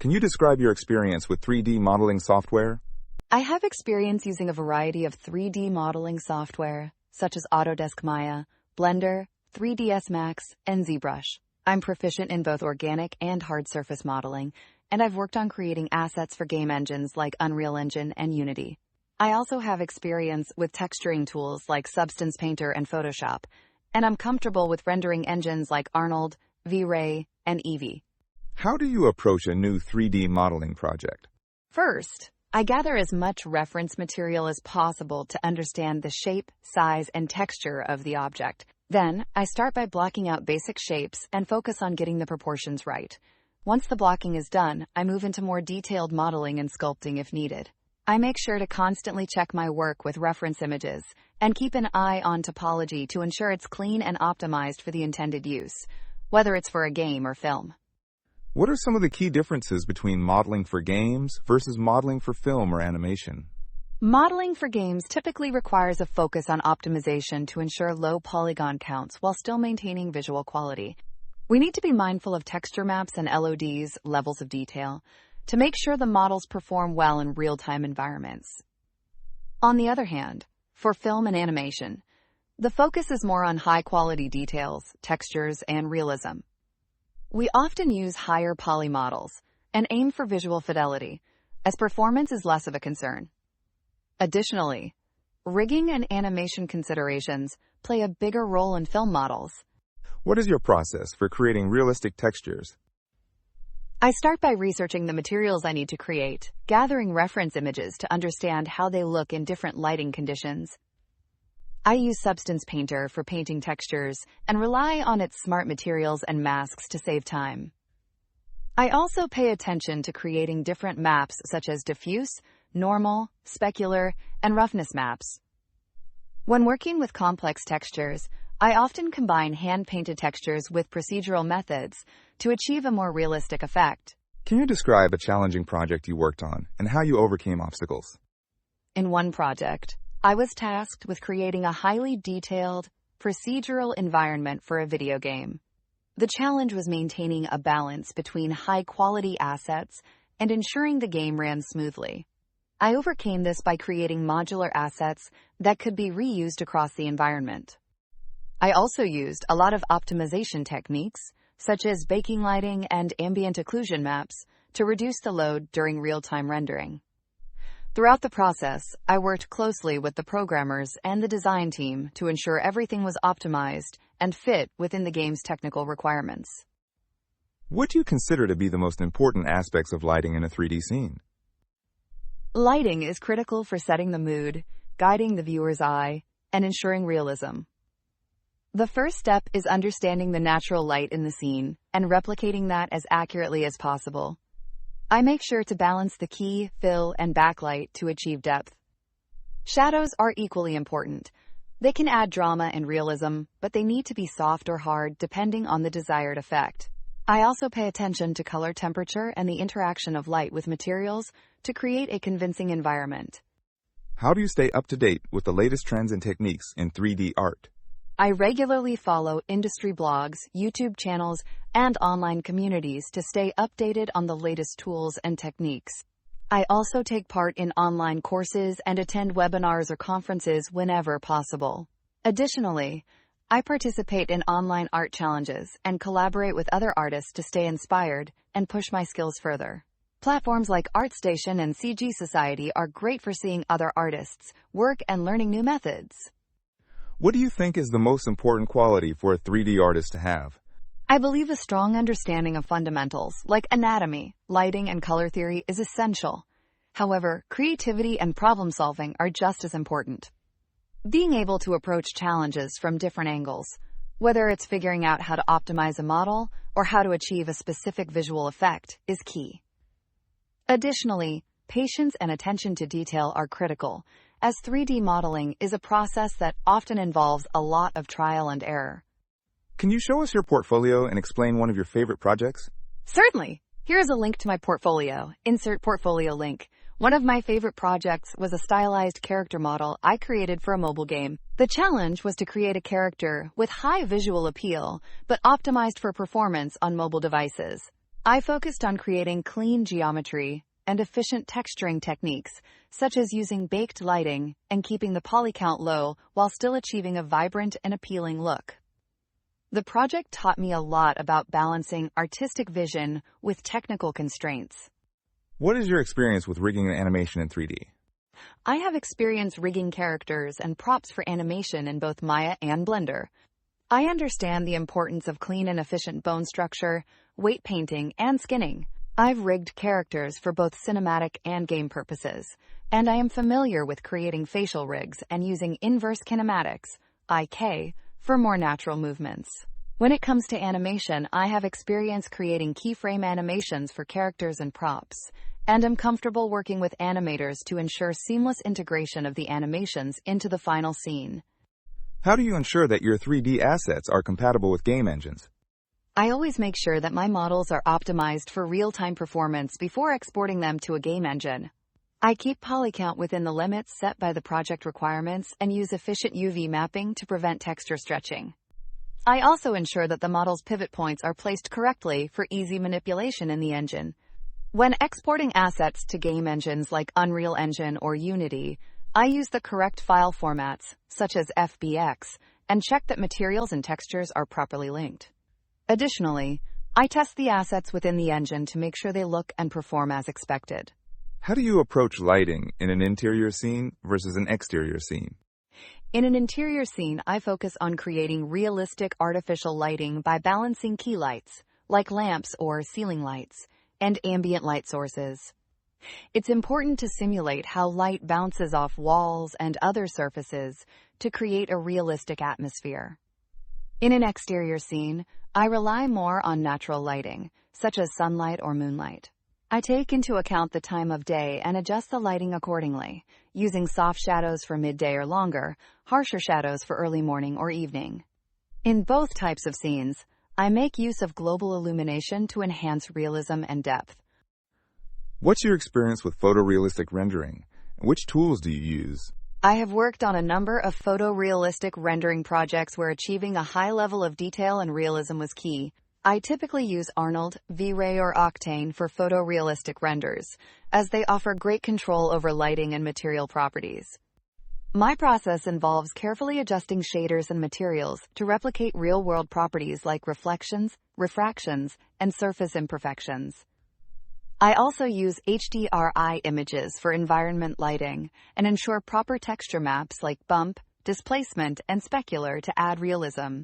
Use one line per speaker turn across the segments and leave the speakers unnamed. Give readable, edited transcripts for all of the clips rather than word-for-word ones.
Can you describe your experience with 3D modeling software?
I have experience using a variety of 3D modeling software, such as Autodesk Maya, Blender, 3ds Max, and ZBrush. I'm proficient in both organic and hard surface modeling, and I've worked on creating assets for game engines like Unreal Engine and Unity. I also have experience with texturing tools like Substance Painter and Photoshop, and I'm comfortable with rendering engines like Arnold, V-Ray, and Eevee.
How do you approach a new 3D modeling project?
First, I gather as much reference material as possible to understand the shape, size, and texture of the object. Then, I start by blocking out basic shapes and focus on getting the proportions right. Once the blocking is done, I move into more detailed modeling and sculpting if needed. I make sure to constantly check my work with reference images and keep an eye on topology to ensure it's clean and optimized for the intended use, whether it's for a game or film.
What are some of the key differences between modeling for games versus modeling for film or animation?
Modeling for games typically requires a focus on optimization to ensure low polygon counts while still maintaining visual quality. We need to be mindful of texture maps and LODs, levels of detail, to make sure the models perform well in real-time environments. On the other hand, for film and animation, the focus is more on high-quality details, textures, and realism. We often use higher poly models and aim for visual fidelity, as performance is less of a concern. Additionally, rigging and animation considerations play a bigger role in film models.
What is your process for creating realistic textures?
I start by researching the materials I need to create, gathering reference images to understand how they look in different lighting conditions. I use Substance Painter for painting textures and rely on its smart materials and masks to save time. I also pay attention to creating different maps such as diffuse, normal, specular, and roughness maps. When working with complex textures, I often combine hand-painted textures with procedural methods to achieve a more realistic effect.
Can you describe a challenging project you worked on and how you overcame obstacles?
In one project, I was tasked with creating a highly detailed, procedural environment for a video game. The challenge was maintaining a balance between high-quality assets and ensuring the game ran smoothly. I overcame this by creating modular assets that could be reused across the environment. I also used a lot of optimization techniques, such as baking lighting and ambient occlusion maps, to reduce the load during real-time rendering. Throughout the process, I worked closely with the programmers and the design team to ensure everything was optimized and fit within the game's technical requirements.
What do you consider to be the most important aspects of lighting in a 3D scene?
Lighting is critical for setting the mood, guiding the viewer's eye, and ensuring realism. The first step is understanding the natural light in the scene and replicating that as accurately as possible. I make sure to balance the key, fill, and backlight to achieve depth. Shadows are equally important. They can add drama and realism, but they need to be soft or hard depending on the desired effect. I also pay attention to color temperature and the interaction of light with materials to create a convincing environment.
How do you stay up to date with the latest trends and techniques in 3D art?
I regularly follow industry blogs, YouTube channels, and online communities to stay updated on the latest tools and techniques. I also take part in online courses and attend webinars or conferences whenever possible. Additionally, I participate in online art challenges and collaborate with other artists to stay inspired and push my skills further. Platforms like ArtStation and CG Society are great for seeing other artists' work and learning new methods.
What do you think is the most important quality for a 3D artist to have?
I believe a strong understanding of fundamentals like anatomy, lighting, and color theory is essential. However, creativity and problem-solving are just as important. Being able to approach challenges from different angles, whether it's figuring out how to optimize a model or how to achieve a specific visual effect, is key. Additionally, patience and attention to detail are critical, as 3D modeling is a process that often involves a lot of trial and error.
Can you show us your portfolio and explain one of your favorite projects?
Certainly! Here is a link to my portfolio. Insert portfolio link. One of my favorite projects was a stylized character model I created for a mobile game. The challenge was to create a character with high visual appeal, but optimized for performance on mobile devices. I focused on creating clean geometry and efficient texturing techniques, such as using baked lighting and keeping the poly count low while still achieving a vibrant and appealing look. The project taught me a lot about balancing artistic vision with technical constraints.
What is your experience with rigging an animation in 3D?
I have experience rigging characters and props for animation in both Maya and Blender. I understand the importance of clean and efficient bone structure, weight painting, and skinning. I've rigged characters for both cinematic and game purposes, and I am familiar with creating facial rigs and using inverse kinematics, IK, for more natural movements. When it comes to animation, I have experience creating keyframe animations for characters and props, and am comfortable working with animators to ensure seamless integration of the animations into the final scene.
How do you ensure that your 3D assets are compatible with game engines?
I always make sure that my models are optimized for real-time performance before exporting them to a game engine. I keep poly count within the limits set by the project requirements and use efficient UV mapping to prevent texture stretching. I also ensure that the model's pivot points are placed correctly for easy manipulation in the engine. When exporting assets to game engines like Unreal Engine or Unity, I use the correct file formats, such as FBX, and check that materials and textures are properly linked. Additionally, I test the assets within the engine to make sure they look and perform as expected.
How do you approach lighting in an interior scene versus an exterior scene?
In an interior scene, I focus on creating realistic artificial lighting by balancing key lights, like lamps or ceiling lights, and ambient light sources. It's important to simulate how light bounces off walls and other surfaces to create a realistic atmosphere. In an exterior scene, I rely more on natural lighting, such as sunlight or moonlight. I take into account the time of day and adjust the lighting accordingly, using soft shadows for midday or longer, harsher shadows for early morning or evening. In both types of scenes, I make use of global illumination to enhance realism and depth.
What's your experience with photorealistic rendering? Which tools do you use?
I have worked on a number of photorealistic rendering projects where achieving a high level of detail and realism was key. I typically use Arnold, V-Ray, or Octane for photorealistic renders, as they offer great control over lighting and material properties. My process involves carefully adjusting shaders and materials to replicate real-world properties like reflections, refractions, and surface imperfections. I also use HDRI images for environment lighting and ensure proper texture maps like bump, displacement, and specular to add realism.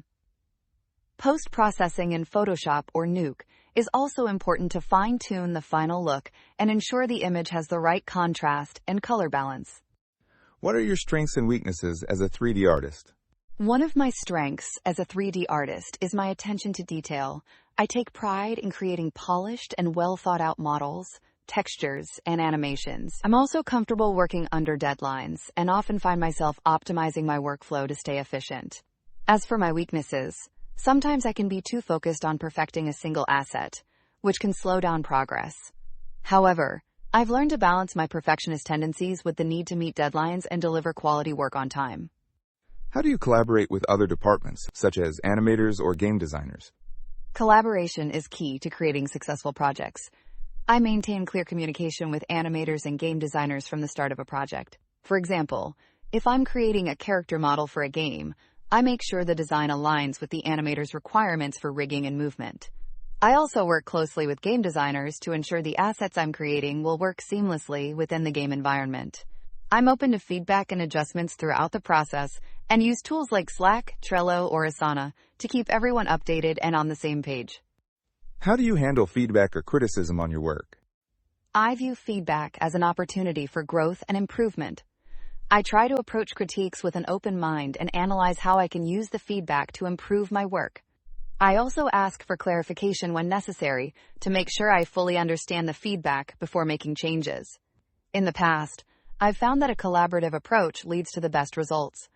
Post-processing in Photoshop or Nuke is also important to fine-tune the final look and ensure the image has the right contrast and color balance.
What are your strengths and weaknesses as a 3D artist?
One of my strengths as a 3D artist is my attention to detail. I take pride in creating polished and well-thought-out models, textures, and animations. I'm also comfortable working under deadlines and often find myself optimizing my workflow to stay efficient. As for my weaknesses, sometimes I can be too focused on perfecting a single asset, which can slow down progress. However, I've learned to balance my perfectionist tendencies with the need to meet deadlines and deliver quality work on time.
How do you collaborate with other departments, such as animators or game designers?
Collaboration is key to creating successful projects. I maintain clear communication with animators and game designers from the start of a project. For example, if I'm creating a character model for a game, I make sure the design aligns with the animator's requirements for rigging and movement. I also work closely with game designers to ensure the assets I'm creating will work seamlessly within the game environment. I'm open to feedback and adjustments throughout the process and use tools like Slack, Trello, or Asana to keep everyone updated and on the same page.
How do you handle feedback or criticism on your work?
I view feedback as an opportunity for growth and improvement. I try to approach critiques with an open mind and analyze how I can use the feedback to improve my work. I also ask for clarification when necessary to make sure I fully understand the feedback before making changes. In the past, I've found that a collaborative approach leads to the best results.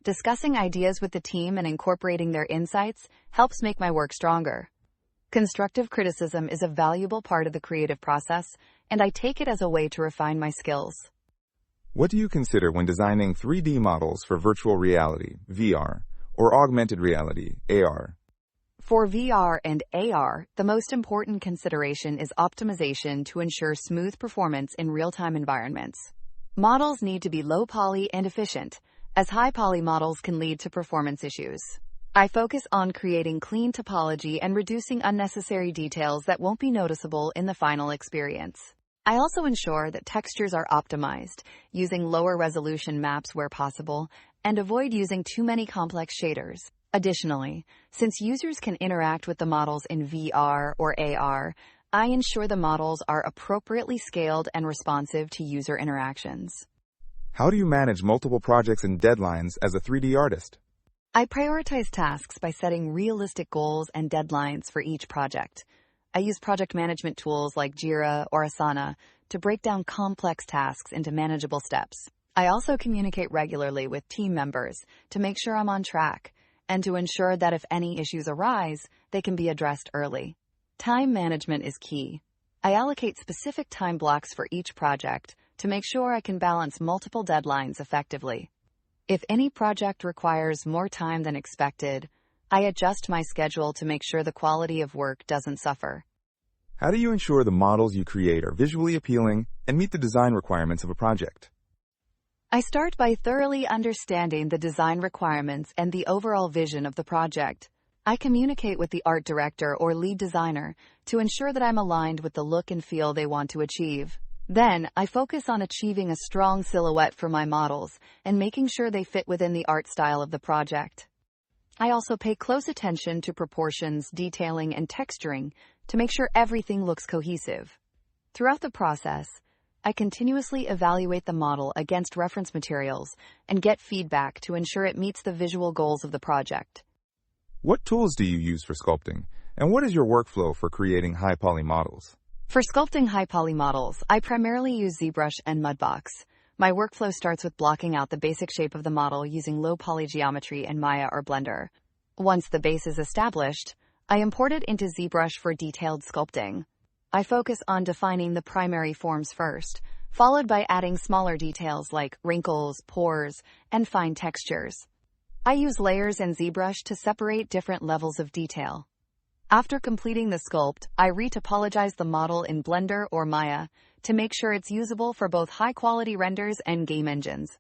Discussing ideas with the team and incorporating their insights helps make my work stronger. Constructive criticism is a valuable part of the creative process, and I take it as a way to refine my skills.
What do you consider when designing 3D models for virtual reality, VR, or augmented reality, AR?
For VR and AR, the most important consideration is optimization to ensure smooth performance in real-time environments. Models need to be low poly and efficient, as high poly models can lead to performance issues. I focus on creating clean topology and reducing unnecessary details that won't be noticeable in the final experience. I also ensure that textures are optimized, using lower resolution maps where possible, and avoid using too many complex shaders. Additionally, since users can interact with the models in VR or AR, I ensure the models are appropriately scaled and responsive to user interactions.
How do you manage multiple projects and deadlines as a 3D artist?
I prioritize tasks by setting realistic goals and deadlines for each project. I use project management tools like Jira or Asana to break down complex tasks into manageable steps. I also communicate regularly with team members to make sure I'm on track and to ensure that if any issues arise, they can be addressed early. Time management is key. I allocate specific time blocks for each project to make sure I can balance multiple deadlines effectively. If any project requires more time than expected, I adjust my schedule to make sure the quality of work doesn't suffer.
How do you ensure the models you create are visually appealing and meet the design requirements of a project?
I start by thoroughly understanding the design requirements and the overall vision of the project. I communicate with the art director or lead designer to ensure that I'm aligned with the look and feel they want to achieve. Then, I focus on achieving a strong silhouette for my models and making sure they fit within the art style of the project. I also pay close attention to proportions, detailing, and texturing to make sure everything looks cohesive. Throughout the process, I continuously evaluate the model against reference materials and get feedback to ensure it meets the visual goals of the project.
What tools do you use for sculpting, and what is your workflow for creating high poly models?
For sculpting high poly models, I primarily use ZBrush and Mudbox. My workflow starts with blocking out the basic shape of the model using low poly geometry in Maya or Blender. Once the base is established, I import it into ZBrush for detailed sculpting. I focus on defining the primary forms first, followed by adding smaller details like wrinkles, pores, and fine textures. I use layers in ZBrush to separate different levels of detail. After completing the sculpt, I retopologize the model in Blender or Maya to make sure it's usable for both high-quality renders and game engines.